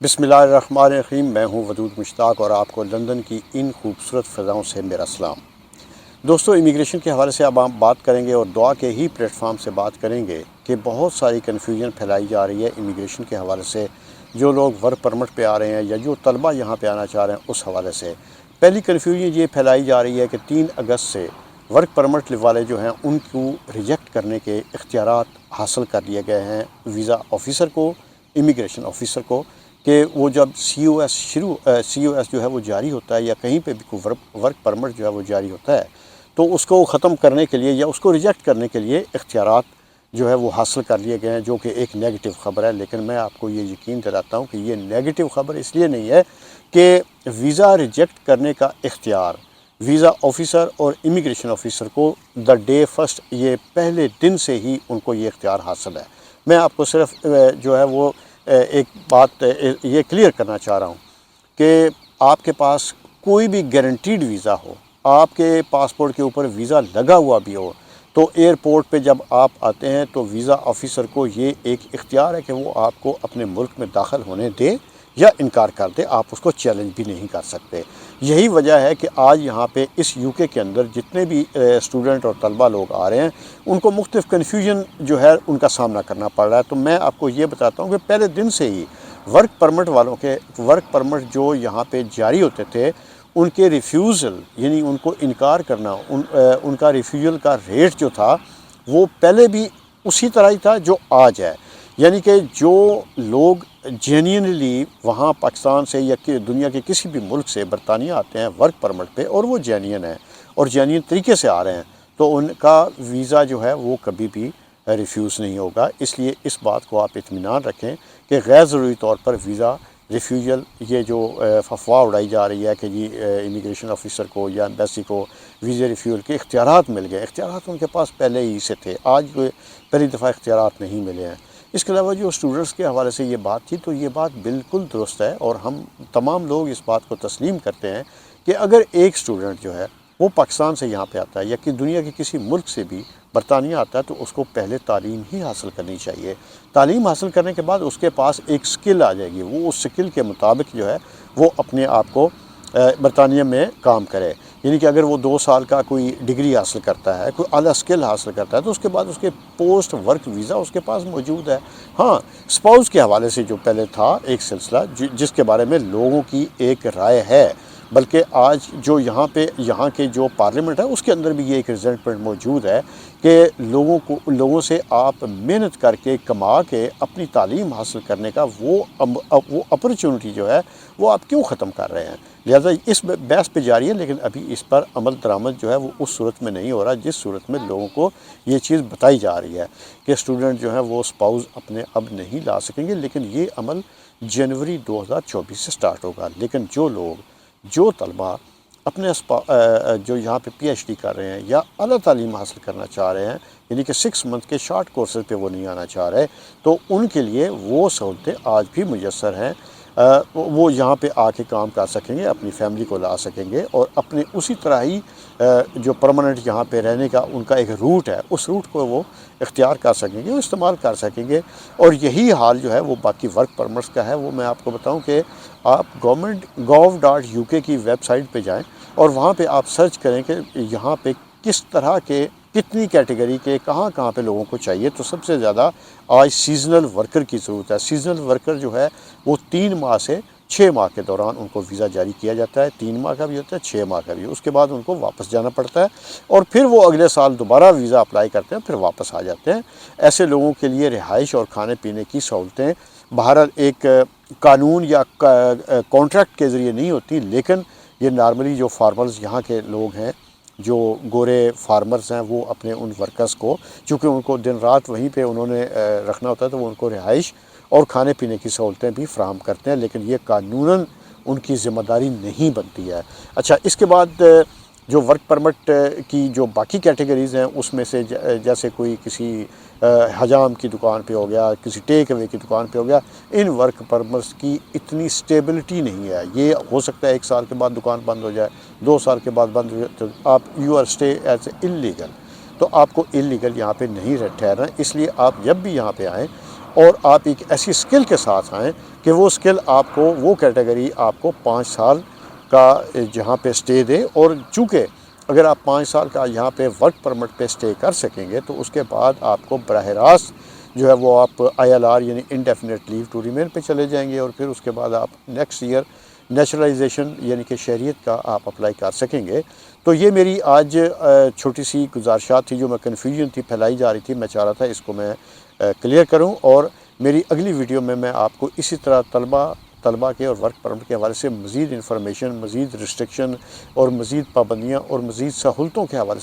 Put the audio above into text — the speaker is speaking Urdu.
بسم اللہ الرحمن الرحیم۔ میں ہوں ودود مشتاق اور آپ کو لندن کی ان خوبصورت فضاؤں سے میرا سلام۔ دوستو، امیگریشن کے حوالے سے اب ہم بات کریں گے اور دعا کے ہی پلیٹ فارم سے بات کریں گے کہ بہت ساری کنفیوژن پھیلائی جا رہی ہے امیگریشن کے حوالے سے، جو لوگ ورک پرمٹ پہ آ رہے ہیں یا جو طلبہ یہاں پہ آنا چاہ رہے ہیں اس حوالے سے۔ پہلی کنفیوژن یہ پھیلائی جا رہی ہے کہ 3 اگست سے ورک پرمٹ والے جو ہیں ان کو ریجیکٹ کرنے کے اختیارات حاصل کر لیے گئے ہیں ویزا آفیسر کو، امیگریشن آفیسر کو، کہ وہ جب سی او ایس جو ہے وہ جاری ہوتا ہے یا کہیں پہ بھی کوئی ورک پرمٹ جو ہے وہ جاری ہوتا ہے تو اس کو ختم کرنے کے لیے یا اس کو ریجیکٹ کرنے کے لیے اختیارات جو ہے وہ حاصل کر لیے گئے ہیں، جو کہ ایک نیگیٹو خبر ہے۔ لیکن میں آپ کو یہ یقین دلاتا ہوں کہ یہ نیگیٹو خبر اس لیے نہیں ہے کہ ویزا ریجیکٹ کرنے کا اختیار ویزا آفیسر اور امیگریشن آفیسر کو ڈے فرسٹ، یہ پہلے دن سے ہی ان کو یہ اختیار حاصل ہے۔ میں آپ کو صرف جو ہے وہ ایک بات یہ کلیئر کرنا چاہ رہا ہوں کہ آپ کے پاس کوئی بھی گارنٹیڈ ویزا ہو، آپ کے پاسپورٹ کے اوپر ویزا لگا ہوا بھی ہو، تو ایئرپورٹ پہ جب آپ آتے ہیں تو ویزا آفیسر کو یہ ایک اختیار ہے کہ وہ آپ کو اپنے ملک میں داخل ہونے دے یا انکار کر دے، آپ اس کو چیلنج بھی نہیں کر سکتے۔ یہی وجہ ہے کہ آج یہاں پہ اس یو کے اندر جتنے بھی اسٹوڈنٹ اور طلبہ لوگ آ رہے ہیں ان کو مختلف کنفیوژن جو ہے ان کا سامنا کرنا پڑ رہا ہے۔ تو میں آپ کو یہ بتاتا ہوں کہ پہلے دن سے ہی ورک پرمٹ والوں کے ورک پرمٹ جو یہاں پہ جاری ہوتے تھے، ان کے ریفیوزل یعنی ان کو انکار کرنا، ان کا ریفیوزل کا ریٹ جو تھا وہ پہلے بھی اسی طرح ہی تھا جو آج ہے۔ یعنی کہ جو لوگ جینینلی وہاں پاکستان سے یا کہ دنیا کے کسی بھی ملک سے برطانیہ آتے ہیں ورک پرمٹ پہ اور وہ جینین ہیں اور جینین طریقے سے آ رہے ہیں، تو ان کا ویزا جو ہے وہ کبھی بھی ریفیوز نہیں ہوگا۔ اس لیے اس بات کو آپ اطمینان رکھیں کہ غیر ضروری طور پر ویزا ریفیوزل، یہ جو افواہ اڑائی جا رہی ہے کہ جی امیگریشن آفیسر کو یا ایمبیسی کو ویزا ریفیوزل کے اختیارات مل گئے، اختیارات ان کے پاس پہلے ہی سے تھے، آج پہلی دفعہ اختیارات نہیں ملے ہیں۔ اس کے علاوہ جو اسٹوڈنٹس کے حوالے سے یہ بات تھی تو یہ بات بالکل درست ہے، اور ہم تمام لوگ اس بات کو تسلیم کرتے ہیں کہ اگر ایک اسٹوڈنٹ جو ہے وہ پاکستان سے یہاں پہ آتا ہے یا کہ دنیا کے کسی ملک سے بھی برطانیہ آتا ہے تو اس کو پہلے تعلیم ہی حاصل کرنی چاہیے۔ تعلیم حاصل کرنے کے بعد اس کے پاس ایک سکل آ جائے گی، وہ اس سکل کے مطابق جو ہے وہ اپنے آپ کو برطانیہ میں کام کرے۔ یعنی کہ اگر وہ 2 سال کا کوئی ڈگری حاصل کرتا ہے، کوئی اعلیٰ سکل حاصل کرتا ہے، تو اس کے بعد اس کے پوسٹ ورک ویزا اس کے پاس موجود ہے۔ ہاں، اسپاؤس کے حوالے سے جو پہلے تھا ایک سلسلہ جس کے بارے میں لوگوں کی ایک رائے ہے، بلکہ آج جو یہاں کے جو پارلیمنٹ ہے اس کے اندر بھی یہ ایک ریزلٹمنٹ موجود ہے کہ لوگوں سے آپ محنت کر کے کما کے اپنی تعلیم حاصل کرنے کا وہ اپرچونٹی جو ہے وہ آپ کیوں ختم کر رہے ہیں؟ لہٰذا اس بحث پہ جاری ہے، لیکن ابھی اس پر عمل درآمد جو ہے وہ اس صورت میں نہیں ہو رہا جس صورت میں لوگوں کو یہ چیز بتائی جا رہی ہے کہ اسٹوڈنٹ جو ہے وہ اسپاؤس اپنے اب نہیں لا سکیں گے، لیکن یہ عمل جنوری 2024 سے سٹارٹ ہوگا۔ لیکن جو طلبہ اپنے جو یہاں پہ پی ایچ ڈی کر رہے ہیں یا اعلیٰ تعلیم حاصل کرنا چاہ رہے ہیں، یعنی کہ 6 منتھ کے شارٹ کورسز پہ وہ نہیں آنا چاہ رہے، تو ان کے لیے وہ سہولتیں آج بھی میسر ہیں۔ وہ یہاں پہ آ کے کام کر سکیں گے، اپنی فیملی کو لا سکیں گے، اور اپنے اسی طرح ہی جو پرماننٹ یہاں پہ رہنے کا ان کا ایک روٹ ہے، اس روٹ کو وہ اختیار کر سکیں گے، وہ استعمال کر سکیں گے۔ اور یہی حال جو ہے وہ باقی ورک پرمٹس کا ہے۔ وہ میں آپ کو بتاؤں کہ آپ gov.uk کی ویب سائٹ پہ جائیں اور وہاں پہ آپ سرچ کریں کہ یہاں پہ کس طرح کے کتنی کیٹیگری کے کہاں پہ لوگوں کو چاہیے، تو سب سے زیادہ آج سیزنل ورکر کی ضرورت ہے۔ سیزنل ورکر جو ہے وہ 3 ماہ سے 6 ماہ کے دوران ان کو ویزا جاری کیا جاتا ہے، 3 ماہ کا بھی ہوتا ہے، 6 ماہ کا بھی، اس کے بعد ان کو واپس جانا پڑتا ہے اور پھر وہ اگلے سال دوبارہ ویزا اپلائی کرتے ہیں، پھر واپس آ جاتے ہیں۔ ایسے لوگوں کے لیے رہائش اور کھانے پینے کی سہولتیں بہرحال ایک قانون یا کانٹریکٹ کے ذریعے نہیں ہوتی، لیکن یہ نارملی جو فارمرز یہاں کے لوگ ہیں، جو گورے فارمرز ہیں، وہ اپنے ان ورکرز کو، چونکہ ان کو دن رات وہیں پہ انہوں نے رکھنا ہوتا ہے، تو وہ ان کو رہائش اور کھانے پینے کی سہولتیں بھی فراہم کرتے ہیں، لیکن یہ قانوناً ان کی ذمہ داری نہیں بنتی ہے۔ اچھا، اس کے بعد جو ورک پرمٹ کی جو باقی کیٹیگریز ہیں اس میں سے جیسے کوئی کسی حجام کی دکان پہ ہو گیا، کسی ٹیک اوے کی دکان پہ ہو گیا، ان ورک پرمٹس کی اتنی سٹیبلٹی نہیں ہے۔ یہ ہو سکتا ہے 1 سال کے بعد دکان بند ہو جائے، 2 سال کے بعد بند ہو جائے، تو آپ you are stay as a illegal, تو آپ کو انلیگل یہاں پہ نہیں ٹھہرنا۔ اس لیے آپ جب بھی یہاں پہ آئیں اور آپ ایک ایسی سکل کے ساتھ آئیں کہ وہ سکل آپ کو وہ کیٹیگری آپ کو 5 سال کا جہاں پہ اسٹے دے، اور چونکہ اگر آپ 5 سال کا یہاں پہ ورک پرمٹ پہ اسٹے کر سکیں گے تو اس کے بعد آپ کو براہ راست جو ہے وہ آپ ILR یعنی انڈیفینٹ لیو ٹو ریمین پہ چلے جائیں گے، اور پھر اس کے بعد آپ نیکسٹ ایئر نیچرلائزیشن یعنی کہ شہریت کا آپ اپلائی کر سکیں گے۔ تو یہ میری آج چھوٹی سی گزارشات تھی، جو میں کنفیوژن تھی پھیلائی جا رہی تھی، میں چاہ رہا تھا اس کو میں کلیئر کروں، اور میری اگلی ویڈیو میں آپ کو اسی طرح طلبہ کے اور ورک پرمٹ کے حوالے سے مزید انفارمیشن، مزید ریسٹرکشن اور مزید پابندیاں اور مزید سہولتوں کے حوالے